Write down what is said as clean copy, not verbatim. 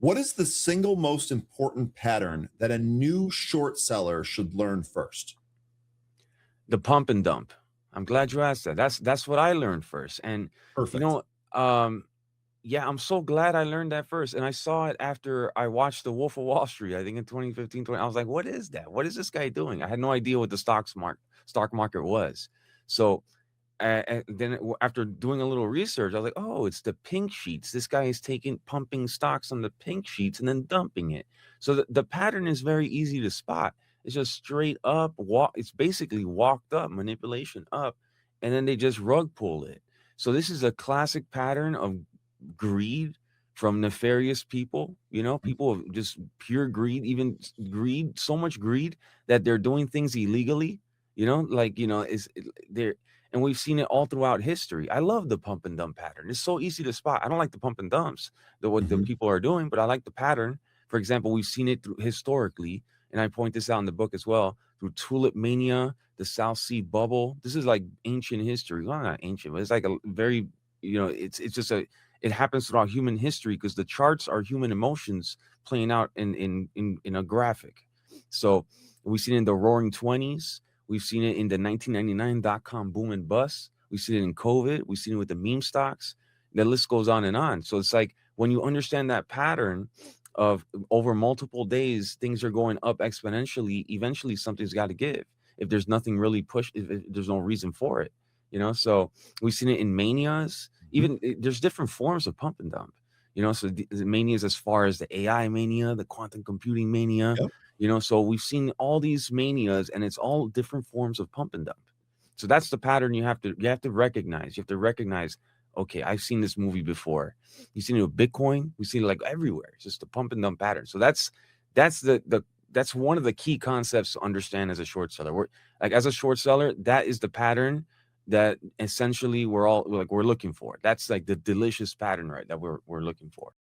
What is the single most important pattern that a new short seller should learn first? The pump and dump. I'm glad you asked that. That's what I learned first. And you Perfect. know, um, yeah, I'm so glad I learned that first. And I saw it after I watched The Wolf of Wall Street, I think in 2015, 20. I was like, what is that? What is this guy doing? I had no idea what the stock market was. So and then after doing a little research, I was like, oh, it's the pink sheets. This guy is taking pumping stocks on the pink sheets and then dumping it. So the pattern is very easy to spot. It's just straight up walk. It's basically walked up manipulation up, and then they just rug pull it. So this is a classic pattern of greed from nefarious people. People of just pure greed, even greed, so much greed that they're doing things illegally. Is they're and we've seen it all throughout history. I love the pump and dump pattern. It's so easy to spot. I don't like the pump and dumps, what the Mhm. people are doing, but I like the pattern. For example, we've seen it historically, and I point this out in the book as well, through tulip mania, the South Sea bubble. This is like ancient history. Well, not ancient, but it's like a very, it's just it happens throughout human history because the charts are human emotions playing out in a graphic. So we've seen it in the Roaring Twenties. We've seen it in the 1999 dot-com boom and bust. We've seen it in COVID. We've seen it with the meme stocks. The list goes on and on. So it's like when you understand that pattern of over multiple days, things are going up exponentially. Eventually, something's got to give. If there's nothing really pushed, if there's no reason for it, So we've seen it in manias. Mhm. There's different forms of pump and dump. So the manias as far as the AI mania, the quantum computing mania, Yep. so we've seen all these manias, and it's all different forms of pump and dump. So that's the pattern you have to recognize. You have to recognize, okay, I've seen this movie before. You've seen it with Bitcoin. We've seen it like everywhere. It's just the pump and dump pattern. So that's one of the key concepts to understand as a short seller. As a short seller, that is the pattern that essentially we're looking for. That's like the delicious pattern, right? That we're looking for.